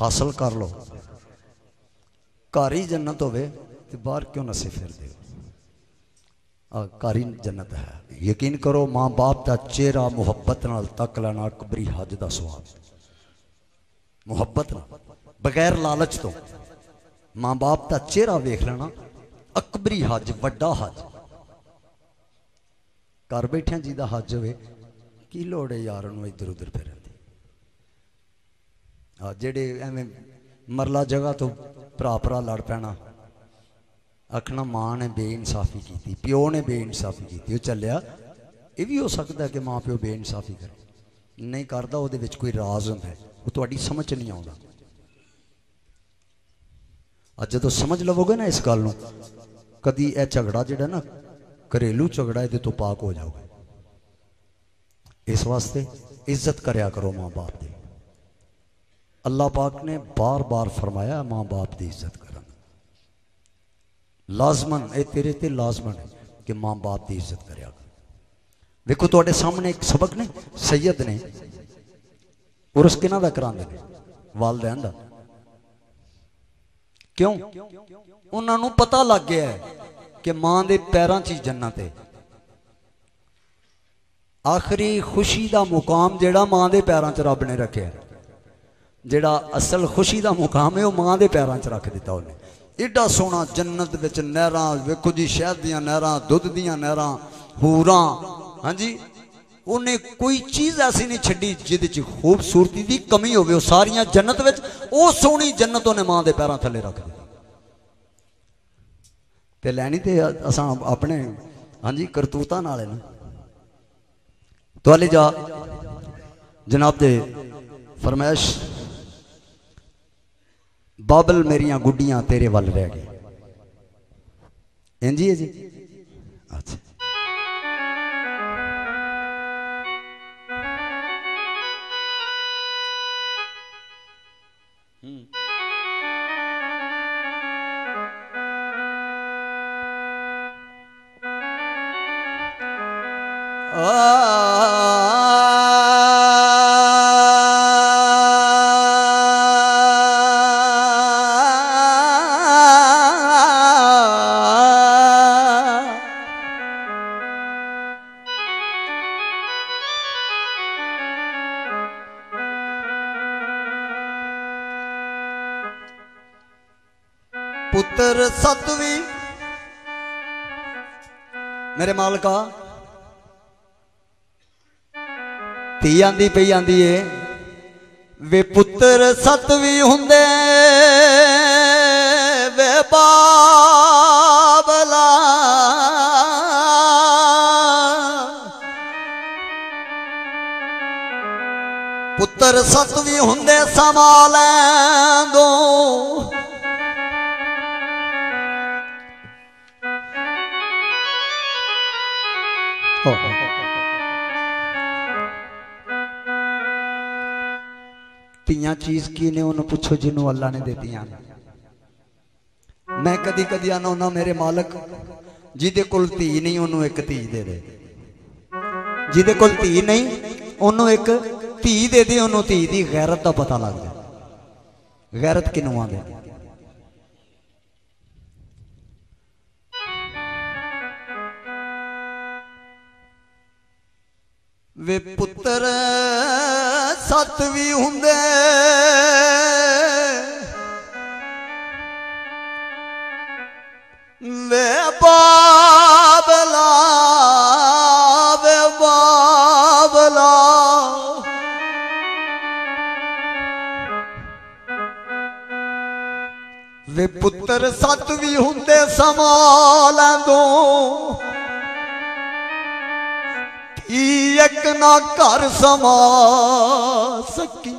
हासिल कर लो। घर ही जन्नत होवे तो बाहर क्यों नसे फिरदे हो? घर ही जन्नत है। यकीन करो माँ बाप का चेहरा मुहब्बत नाल तक लेना अकबरी हज का स्वाब। मुहब्बत नाल बगैर लालच तो माँ बाप का चेहरा वेख लेना अकबरी हज, वड्डा हज। घर बैठिया जी का हज होवे की लोड़ है यार इधर उधर फिरन दी। हाँ जेडे एवं मरला जगह तो भरा भरा लड़ पैना, आखना माँ ने बेइंसाफी की, प्यो ने बेइंसाफी की, चलिया। ये भी हो सकता है कि माँ प्यो बेइंसाफी करे, नहीं करता वो कोई राज होंदा है, वो तुहाडी समझ नहीं आता। अज जो समझ लवोगे ना इस गल नूं, कदी यह झगड़ा जिहड़ा ना घरेलू झगड़ा ये तो पाक हो जाओगे। इस वास्ते इज्जत करया करो माँ बाप की। अल्लाह पाक ने बार बार फरमाया माँ बाप की इज्जत कर। लाजमन ये तेरे ते लाजमन है कि माँ बाप की इज्जत करया कर। देखो तुहाडे सामने एक सबक ने सैयद ने उर्स किन्हां दा करांदे ने? वालदैन दा। क्यों? उन्होंने पता लग गया है कि मां दे पैरों च जन्नत है। आखिरी खुशी का मुकाम जेड़ा मां दे पैरों च रब ने रखे, जेड़ा असल खुशी का मुकाम है वह मां दे पैरों च रख दिता उन्हें। एडा सोहना जन्नत विच नहरां, वेखो जी शहद दियां नहरां, दुध दियां नहरां, हूरां। हाँ जी, उन्हें कोई चीज़ ऐसी नहीं छड्डी जिहदे च खूबसूरती की कमी होवे। सारियां जन्नत विच ओ सोहनी जन्नत उन्हें मां दे पैरों थले रख दी। ते लैनी ते असां अपने हाँ जी करतूतां नाल है। तो हले जा जनाब दे फरमाइश, बाबल मेरिया गुड्डियां तेरे वल रह गई। इंजी है जी। अच्छा पुत्र सतवी मेरे मालका धी आंदी पई आंदी है वे पुत्र सतवी हुंदे वे बाबला पुत्र सतवी हुंदे संभालैंदो तियां चीज की ने उन्होंने पूछो जिन्हों अल्लाह ने देतियां। मैं कदी कदी आना होना मेरे मालक जिदे कोल धी नहीं उन्होंने एक धी दे दे, जिदे कोल धी नहीं उन्होंने एक धी दे दे। उन्होंने धी दी गैरत का पता लग जाए। गैरत किनू आंदे? वे पुत्र सतवी हुंदे वे बाबला वे बाबला वे पुत्र सतवी हुंदे संभालैंदो एक ना घर समा सकी।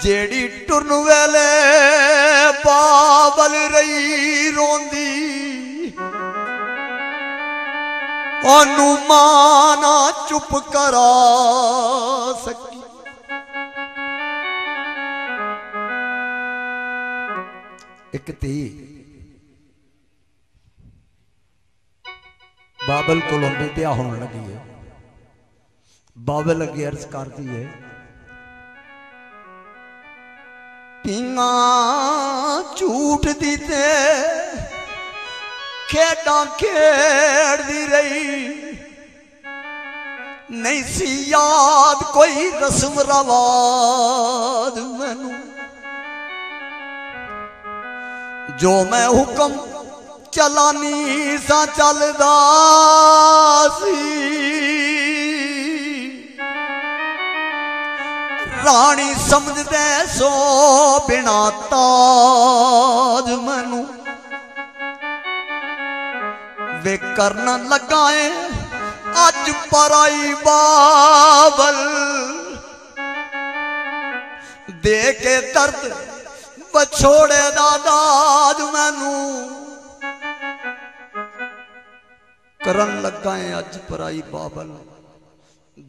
जेड़ी टुरन वेले बाबल रही रोंदी ओनू माना चुप करा सकी। एक धी बाबल को ब्याह होने लगी है। बाबल अगे अर्ज कर दी है, पिंगा झूठ दी ते खेड़ा खेड़दी रही, नहीं सी याद कोई रस्म रवाज मैनू, जो मैं हुक्म चलानी सा चलदा सी, रानी समझदे सो बिना ताज मैनू, वे करन लगाए अज पराई बाबल, दे के दर्द बछोड़े दा दाज मैनू, करन लगाए अज पराई बाबल,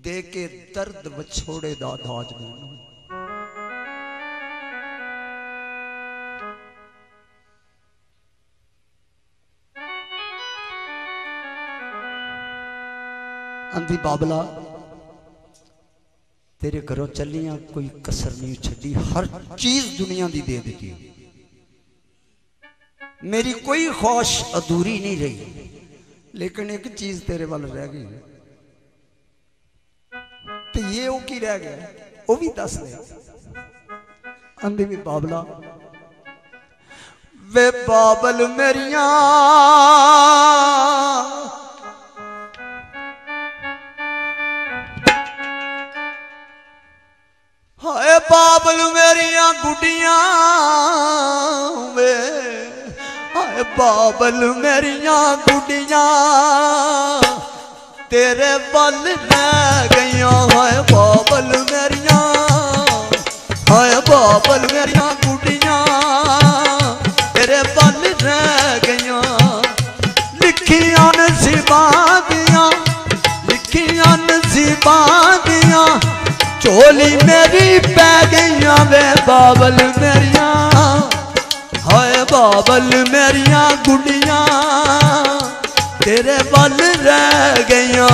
दे के दर्द बछोड़े दा दाज मैनू। आंधी बाबला तेरे घरों चलियां कोई कसर नहीं छड़ी, हर चीज दुनिया दी दे दी, मेरी कोई ख्वाहिश अधूरी नहीं रही, लेकिन एक चीज तेरे वाल रह गई, तो ये वो की रह गया वो भी दस दे। आंधी भी बाबला वे बाबल मेरिया हाय बाबल मेरिया गुडियां वे, हाय बाबल मेरिया गुडियां तेरे बल रह गईया, हाय बाबल मेरिया, हाय बाबल मेरिया गुडियां तेरे बल रह गईया, लिखियां नसीबां दियां, लिखियां नसीबां दियां, चोली मेरी पै गईया वे बाबल मेरिया, हाय बाबल मेरिया गुडियां तेरे बल रह गईया।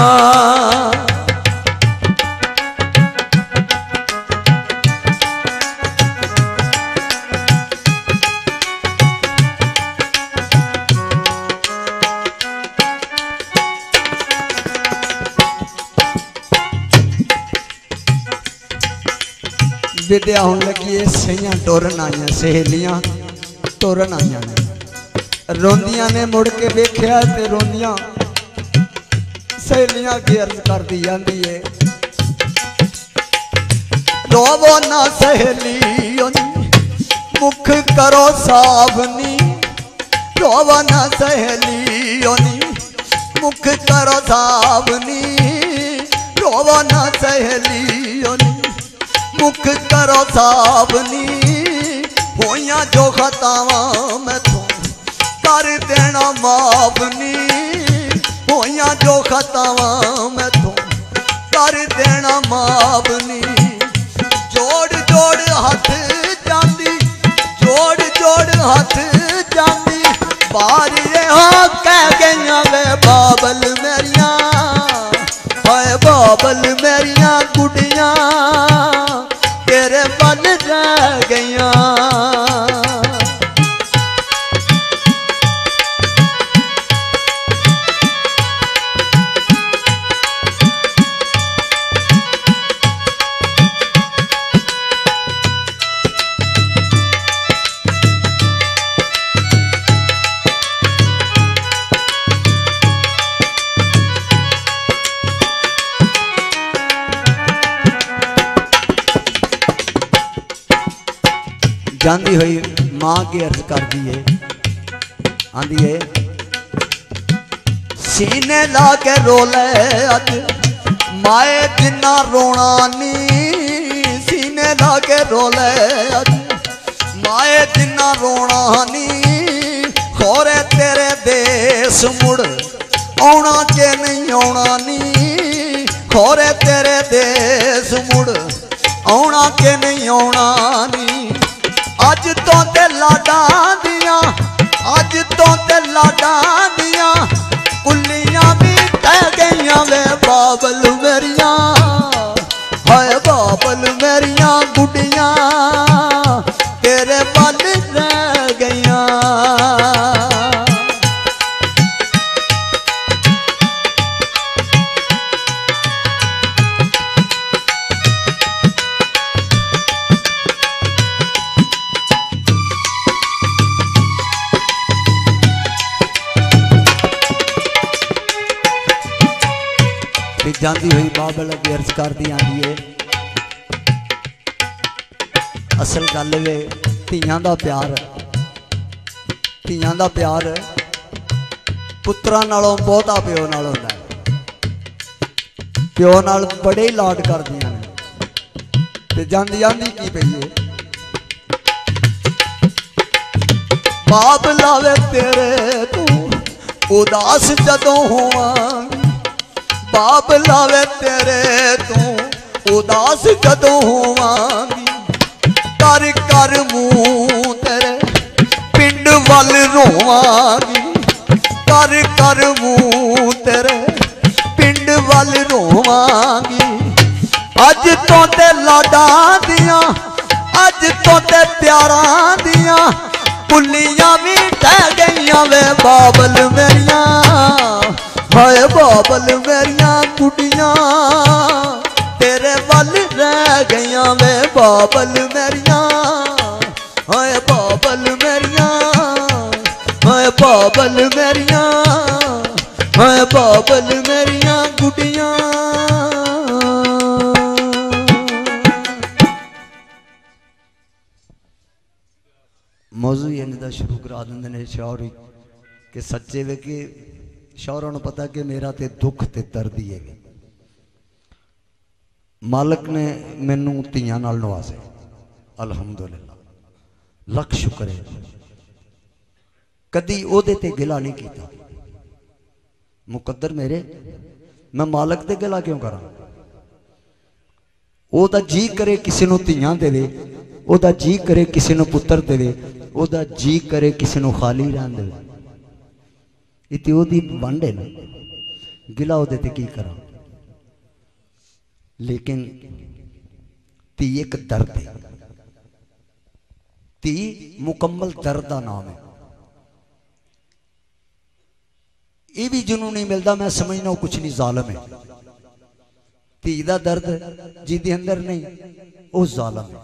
विद्या होने लगी है, सहियां टुरन आईया, सहेलियां टुरन आईया ने, रोंदियां ने मुड़ के वेख्या ते रोंदियां सहेलियां की अर्ज कर दी जाती है, रोवो ना सहेलियों मुख करो सावनी, रोवो ना सहेलियों मुख करो सावनी, रोवो ना सहेलियों मुख करो सावनी, होइया जो खतावां मैथों कर देना माफनी, होइया जो खतावां मैथों कर देना माफनी, जोड़ जोड़ हाथ जांदी, जोड़ जोड़ हाथ जांदी, बारी हाँ कह गईया वे बाबल मेरिया, हाय बाबल मेरिया गुडियां तेरे बल रह गईया। जाती हुई मां की अर्ज कर दी है, आंदी है सीने ला के रोले अज माए जिन्ना रोना नी, सीने ला के रोले अज माए जिन्ना रोना नी, खोरे तेरे देश मुड़ आना के नहीं आना नी, खोरे तेरे देश मुड़ आना के नहीं आना नी, अज तो ते लाडा दिया, अज तो ते लाडा दिया कुलियां भी तह गईया वे बाबल मेरिया, जाती हुई बाबल अगे अर्ज कर दी आंदी है असल गल वे धियां दा प्यार पुत्रां नालों बहुता प्यो नाल हुंदा है। प्यो नाल बड़े ही लाड करदियां ने ते जांदी जांदी की पई है बाप लावे तेरे तू उदास जदों होवांगी बाप लावे तेरे तू उदास जदों होवांगी कर कर मूं तेरे पिंड वल रोवांगी कर कर मूं तेरे पिंड वल रोवांगी अज तो ते लाडां दियां अज तो ते प्यारां दियां पुलियां भी टह गईयां वे बाबल मेरियां हाय बाबल मेरियां कुड़ियां तेरे वल रह गईयां वे बाबल मेरियां हाय बाबल मेरियां हाय बाबल मेरियां हाय बाबल मेरियां कुड़ियां। मौजू इन्हें शुरू करा देंगे ने शौर कि सच्चे वे कि शौहरों को पता कि मेरा ते दुख ते दर्द ही है मालिक ने मैनू धियां नाल नवाजे अलहमदुलिल्लाह लख शुक्र है कदी ओहदे ते गिला नहीं किया मुकद्दर मेरे मैं मालिक ते गिला क्यों करा ओहदा जी करे किसी नू धियां देवे ओहदा जी करे किसी नू पुत्र देवे ओहदा जी करे किसी नू खाली रहन देवे इतनी ओहदी वंड है ना गिला ओहदे ते की करा लेकिन धी एक दर्द है धी मुकम्मल दर्द का नाम है ये भी जिन्होंने नहीं मिलता मैं समझना वो कुछ नहीं जालम है धी का दर्द जिहदे अंदर नहीं वो जालम है।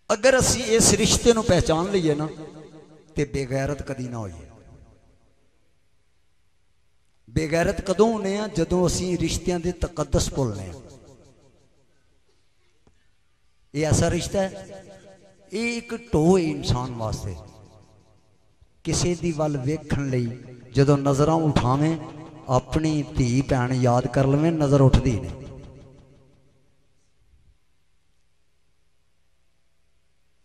अगर असी इस रिश्ते को पहचान लीए ना तो बेगैरत कदी ना होइए बेगैरत कदों होने जदों असी रिश्तियां दे तकद्दस भुलने ये ऐसा रिश्ता है ये एक ढो है इंसान वास्ते किसी दी वल वेखण लई जदों नज़रां उठावें अपनी धी भैन याद कर लवें नज़र उठदी नहीं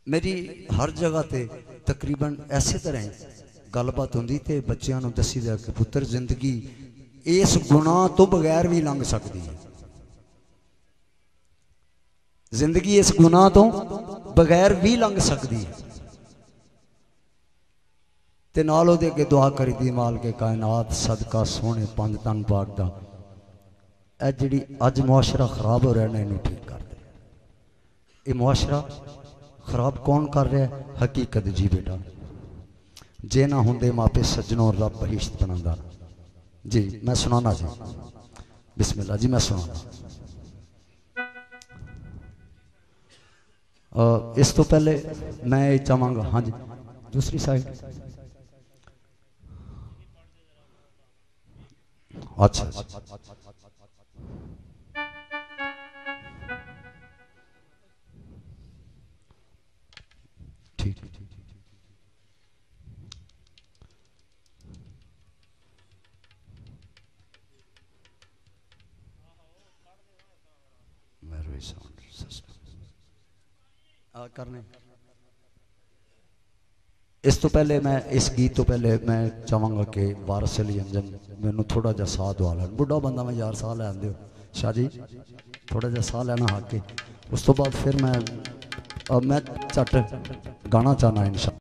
मेरी हर जगह ते तकरीबन ऐसे तरह गलबात होंदी ते बच्चों को दसी दा कि पुत्र जिंदगी इस गुनाह तो बगैर भी लंघ सकती है जिंदगी इस गुनाह तो बगैर भी लंघ सकती है ते नाल ओहदे अगे दुआ करी दी माल के कायनात सदका सोने पंज तन पाक दा ए जिहड़ी अज मुआशरा खराब हो रहा है इन्हू ठीक कर दे ये मुआशरा खराब कौन कर रहा है हकीकत जी बेटा जे ना होंदे मापे सज्जनों रब बहिश्त बनांदा जी मैं सुनाना जी बिस्मिल्लाह जी मैं सुनाना इस तो पहले मैं चाहवांगा हाँ जी दूसरी साइड अच्छा ठीक करने इस तो पहले मैं इस गीत तो पहले मैं चाहूँगा कि वारिस अली अंजम मैनू थोड़ा जा साह दवा लैन बुढ़ा बंदा मैं यार साह लैन दो शाह जी थोड़ा जा साह लैना हक के उस तो बाद फिर मैं झट गाना चाहना इंशाअल्लाह।